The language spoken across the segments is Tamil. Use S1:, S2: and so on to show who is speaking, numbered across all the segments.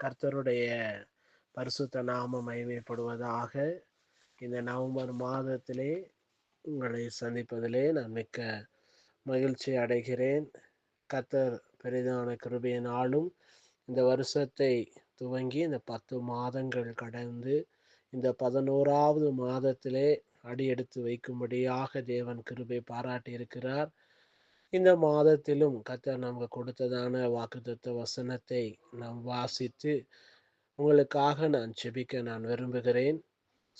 S1: கர்த்தருடைய பரிசுத்த நாமம் மகிமைப்படுவதாக. இந்த நவம்பர் மாதத்திலே உங்களை சந்திப்பதிலே நான் மிக்க மகிழ்ச்சி அடைகிறேன். கர்த்தர் பெரிதான கிருபையினாலும் இந்த வருஷத்தை துவங்கி இந்த 10 மாதங்கள் கடந்து இந்த 11வது மாதத்திலே அடியெடுத்து வைக்கும்படியாக தேவன் கிருபை பாராட்டி இருக்கிறார். இந்த மாதத்திலும் கர்த்தர் நமக்கு கொடுத்ததான வாக்குத்தத்த வசனத்தை நாம் வாசித்து உங்களுக்காக நான் ஜெபிக்க நான் விரும்புகிறேன்.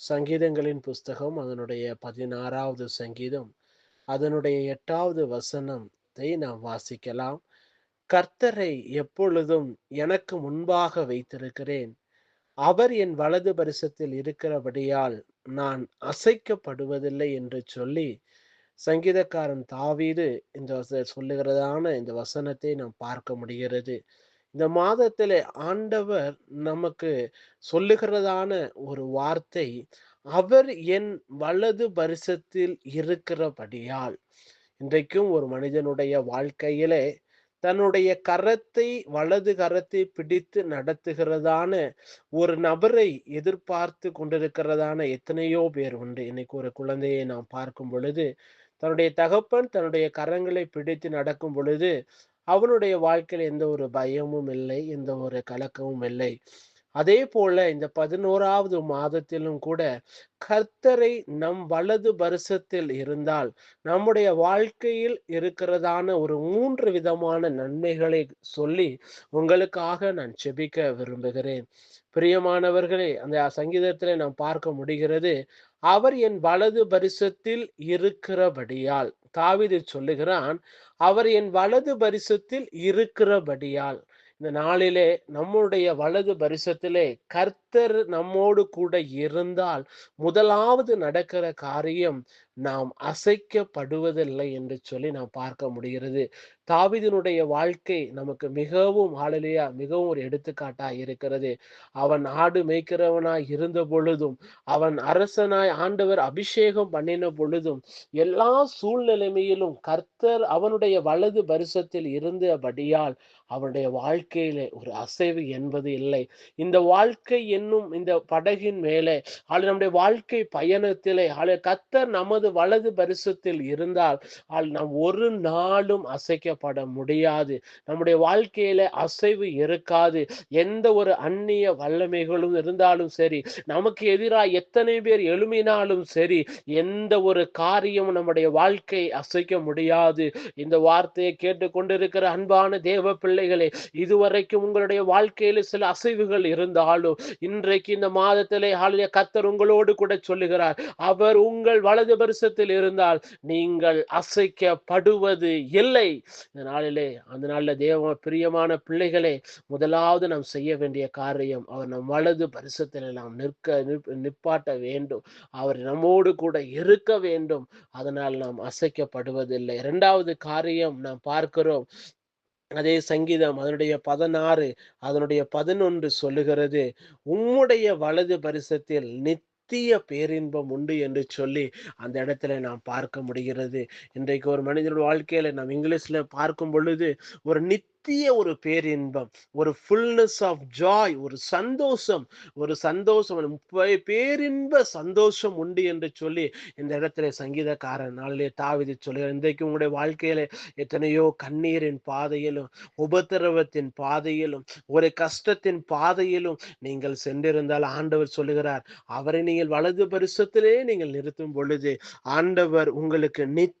S1: சங்கீதங்களின் புஸ்தகம் அதனுடைய 16வது சங்கீதம் அதனுடைய 8வது வசனத்தை நாம் வாசிக்கலாம். கர்த்தரை எப்பொழுதும் எனக்கு முன்பாக வைத்திருக்கிறேன், அவர் என் வலது பரிசத்தில் இருக்கிறபடியால் நான் அசைக்கப்படுவதில்லை என்று சொல்லி சங்கீதக்காரன் தாவீது இந்த சொல்லுகிறதான இந்த வசனத்தை நாம் பார்க்க முடிகிறது. இந்த மாதத்திலே ஆண்டவர் நமக்கு சொல்லுகிறதான ஒரு வார்த்தை, அவர் என் வலது பரிசத்தில் இருக்கிறபடியால். இன்றைக்கும் ஒரு மனிதனுடைய வாழ்க்கையிலே தன்னுடைய கரத்தை வலது கரத்தை பிடித்து நடத்துகிறதான ஒரு நபரை எதிர்பார்த்து கொண்டிருக்கிறதான எத்தனையோ பேர் உண்டு. இன்னைக்கு ஒரு குழந்தையை நாம் பார்க்கும் பொழுது தன்னுடைய தகப்பன் தன்னுடைய கரங்களை பிடித்து நடக்கும் பொழுது அவனுடைய வாழ்க்கையில் எந்த ஒரு பயமும் இல்லை, எந்த ஒரு கலக்கமும் இல்லை. அதே போல இந்த 11வது மாதத்திலும் கூட கர்த்தரை நம் வலது பரிசத்தில் இருந்தால் நம்முடைய வாழ்க்கையில் இருக்கிறதான ஒரு 3 விதமான நன்மைகளை சொல்லி உங்களுக்காக நான் ஜெபிக்க விரும்புகிறேன். பிரியமானவர்களே, அந்த சங்கீதத்திலே நாம் பார்க்க முடிகிறது, அவர் என் வலது பரிசத்தில் இருக்கிறபடியால். தாவீது சொல்லுகிறான், அவர் என் வலது பரிசத்தில் இருக்கிறபடியால். இந்த நாளிலே நம்முடைய வலது பரிசத்திலே கர்த்தர் நம்மோடு கூட இருந்தால் முதலாவது நடக்கிற காரியம் நாம் அசைக்கப்படுவதில்லை என்று சொல்லி நாம் பார்க்க முடிகிறது. தாவீதினுடைய வாழ்க்கை நமக்கு மிகவும் ஹல்லேலூயா மிகவும் ஒரு எடுத்துக்காட்டாய் இருக்கிறது. அவன் ஆடு மேய்க்கிறவனாய் இருந்த பொழுதும், அவன் அரசனாய் ஆண்டவர் அபிஷேகம் பண்ணின பொழுதும், எல்லா சூழ்நிலைமையிலும் கர்த்தர் அவனுடைய வலது பரிசத்தில் இருந்தபடியால் அவனுடைய வாழ்க்கையிலே ஒரு அசைவு என்பது இல்லை. இந்த வாழ்க்கை என்னும் இந்த படகின் மேலே நம்முடைய வாழ்க்கை பயணத்திலே கர்த்தர் நமது வலது பரிசத்தில் இருந்தால் நாம் ஒரு நாளும் அசைக்கப்பட முடியாது. நம்முடைய வாழ்க்கையில அசைவு இருக்காது. எந்த ஒரு அந்நிய வல்லமைகளும் இருந்தாலும் சரி, நமக்கு எதிராக எத்தனை பேர் எழும்பினாலும் சரி, எந்த ஒரு காரியம் நம்முடைய வாழ்க்கை அசைக்க முடியாது. இந்த வார்த்தையை கேட்டுக்கொண்டிருக்கிற அன்பான தேவ பிள்ளைகளே, இதுவரைக்கும் உங்களுடைய வாழ்க்கையில சில அசைவுகள் இருந்தாலும் இன்றைக்கு இந்த மாதத்திலே கர்த்தர் உங்களோடு கூட சொல்லுகிறார், அவர் உங்கள் வலது பரிசத்தில் இருந்தால் நீங்கள் அசைக்கப்படுவது இல்லை. இந்த நாளிலே அந்த நாளில் தேவ பிரியமான பிள்ளைகளே, முதலாவது நாம் செய்ய வேண்டிய காரியம் அவர் நம் வலது பரிசத்தில் நாம் நிப்பாட்ட வேண்டும். அவர் நம்மோடு கூட இருக்க வேண்டும். அதனால் நாம் அசைக்கப்படுவதில்லை. 2வது காரியம் நாம் பார்க்கிறோம், அதே சங்கீதம் அதனுடைய 16 அதனுடைய 11 சொல்லுகிறது, உம்முடைய வலது பரிசத்தில் நித்திய பேரின்பம் உண்டு என்று சொல்லி அந்த இடத்துல நாம் பார்க்க முடிகிறது. இன்றைக்கு ஒரு மனிதனுடைய வாழ்க்கையில நாம் இங்கிலீஷ்ல பார்க்கும் பொழுது ஒரு நித்திய ஒரு பேரின்பம், ஒரு ஃபுல்னஸ் ஆஃப் ஜாய், ஒரு சந்தோஷம் பேரின்ப சந்தோஷம் உண்டு என்று சொல்லி இந்த இடத்துல சங்கீதக்காரன் நாளிலே தாவீது சொல்லுகிறார். இன்றைக்கு உங்களுடைய வாழ்க்கையில எத்தனையோ கண்ணீரின் பாதையிலும், உபத்திரவத்தின் பாதையிலும், ஒரு கஷ்டத்தின் பாதையிலும் நீங்கள் சென்றிருந்தால் ஆண்டவர் சொல்லுகிறார், அவரை நீங்கள் வலது பரிசத்திலே நீங்கள் நிறுத்தும் பொழுது ஆண்டவர் உங்களுக்கு நித்திய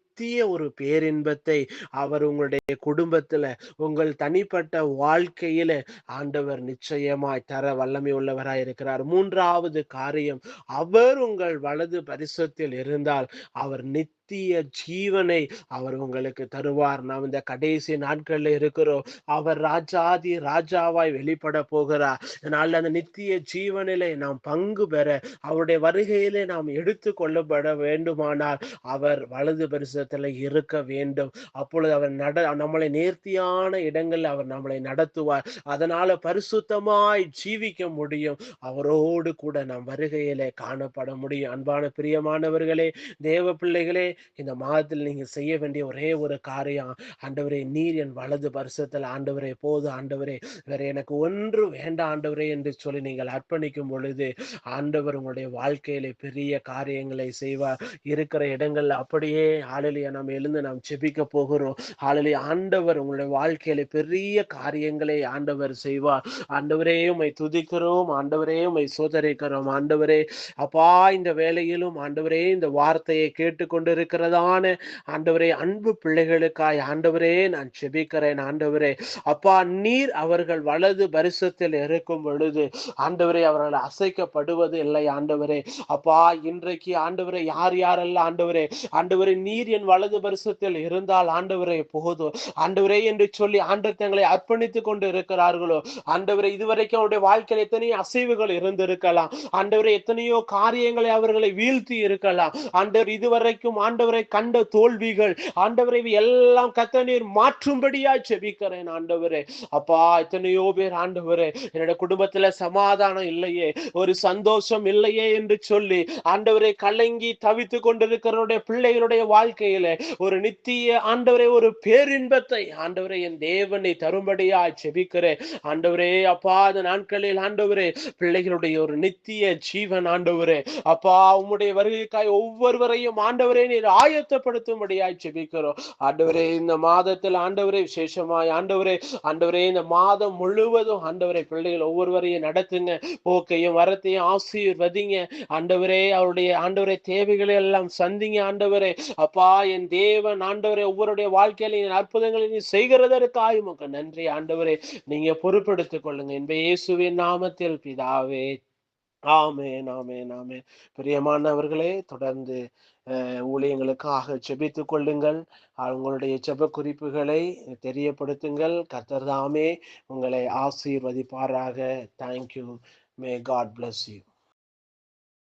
S1: ஒரு பேரின்பத்தை அவர் உங்களுடைய குடும்பத்துல, உங்கள் தனிப்பட்ட வாழ்க்கையில ஆண்டவர் நிச்சயமாய் தர வல்லமை உள்ளவராய் இருக்கிறார். 3வது காரியம், அவர் உங்கள் வலது பரிசத்தில் இருந்தால் அவர் நித்திய ஜீவனை அவர் உங்களுக்கு தருவார். நாம் இந்த கடைசி நாட்கள்ல இருக்கிறோம். அவர் ராஜாதி ராஜாவாய் வெளிப்பட போகிறார். அதனால அந்த நித்திய ஜீவனிலே நாம் பங்கு பெற, அவருடைய வருகையிலே நாம் எடுத்து கொள்ளப்பட வேண்டுமானால் அவர் வலது பரிசத்துல இருக்க வேண்டும். அப்பொழுது அவர் நம்மளை நேர்த்தியான இடங்களில் அவர் நம்மளை நடத்துவார். அதனால பரிசுத்தமாய் ஜீவிக்க முடியும். அவரோடு கூட நாம் வருகையிலே காணப்பட முடியும். அன்பான பிரியமானவர்களே, தேவ பிள்ளைகளே, இந்த மாதத்தில் நீங்க செய்ய வேண்டிய ஒரே ஒரு காரியம், ஆண்டவரே நீர் என் வலது பரிசத்தில் ஆண்டவரே போதும் ஆண்டவரே, வேற எனக்கு ஒன்று வேண்டாம் ஆண்டவரே என்று சொல்லி நீங்கள் அர்ப்பணிக்கும் பொழுது ஆண்டவர் உங்களுடைய வாழ்க்கையிலே பெரிய காரியங்களை செய்வார். இருக்கிற இடங்கள்ல அப்படியே ஹalleluya நாம் எழுந்து நாம் ஜெபிக்க போகிறோம். ஹalleluya ஆண்டவர் உங்களுடைய வாழ்க்கையில பெரிய காரியங்களை ஆண்டவர் செய்வார். ஆண்டவரே உம்மை துதிக்கிறோம். ஆண்டவரே உம்மை ஸ்தோத்தரிக்கிறோம். ஆண்டவரே அப்பா இந்த வேளையிலும் ஆண்டவரே இந்த வார்த்தையை கேட்டுக்கொண்டிருக்கிறதான ஆண்டவரே அன்பு பிள்ளைகளுக்காய் ஆண்டவரே நான் ஜெபிக்கிறேன். ஆண்டவரே அப்பா நீர் அவர்கள் வலது பரிசத்தில் இருக்கும் பொழுது ஆண்டவரே அவர்கள் அசைக்கப்படுவது இல்லை. ஆண்டவரே அப்பா இன்றைக்கு ஆண்டவரே யார் யாரெல்லாம் ஆண்டவரே ஆண்டவரே நீர் என் வலது பரிசத்தில் இருந்தால் ஆண்டவரே போதும் ஆண்டவரே என்று சொல்லி ஆண்டவர் தங்களை அர்ப்பணித்துக் கொண்டு இருக்கிறார்களோ ஆண்டவரே இதுவரைக்கும் அவருடைய வாழ்க்கையில் எத்தனையோ அசைவுகள் இருந்திருக்கலாம். ஆண்டவரே எத்தனையோ காரியங்களை அவர்களை வீழ்த்தி இருக்கலாம். ஆண்டவர் இதுவரைக்கும் ஆண்டவரை கண்ட தோல்விகள் ஆண்டவரை எல்லாம் கர்த்தர் நீர் மாற்றும்படியா ஜெபிக்கிறேன். ஆண்டவரே அப்பா எத்தனையோ பேர் ஆண்டவரே என்னோட குடும்பத்துல சமாதானம் இல்லையே, ஒரு சந்தோஷம் இல்லையே என்று சொல்லி ஆண்டவரை கலங்கி தவித்து கொண்டிருக்கிறவருடைய பிள்ளைகளுடைய வாழ்க்கையில ஒரு நித்திய ஆண்டவரே ஒரு பேரின்பத்தை ஆண்டவரே என் தேவனை தரும்படியா ஜெபிக்கிறேன். ஆண்டவரே அப்பா அந்த நாட்களில் ஆண்டவரே பிள்ளைகளுடைய ஒரு நித்திய ஜீவன் ஆண்டவரே அப்பா உம்முடைய வருகைக்காய் ஒவ்வொருவரையும் ஆண்டவரே நீர் ஆயத்தப்படுத்தும்படியாய் ஜெபிக்கிறோம். ஆண்டவரே இந்த மாதத்தில் ஆண்டவரே விசேஷமாய் ஆண்டவரே ஆண்டவரே இந்த மாதம் முழுவதும் ஆண்டவரே பிள்ளைகள் ஒவ்வொருவரையும் நடத்துங்க, போக்கையும் வரத்தையும் ஆசீர்வதிங்க ஆண்டவரே. அவருடைய ஆண்டவரே தேவைகளை எல்லாம் சந்திங்க ஆண்டவரே. அப்பா என் தேவன் ஆண்டவரே ஒவ்வொருடைய வாழ்க்கையில அற்புதங்களை நீ செய்கிறதற்காக உமக்கு நன்றி ஆண்டவரே. நீங்க பொறுப்பெடுத்துக் கொள்ளுங்க என்பது இயேசுவின் நாமத்தில் பிதாவே. ஆமென் ஆமென் ஆமென். பிரியமானவர்களே தொடர்ந்து ஊழியங்களுக்காக ஜெபித்துக் கொள்ளுங்கள். உங்களுடைய ஜெப குறிப்புகளை தெரியப்படுத்துங்கள். கர்த்தர் தாமே உங்களை ஆசீர்வதிப்பாராக. Thank you. May God bless you.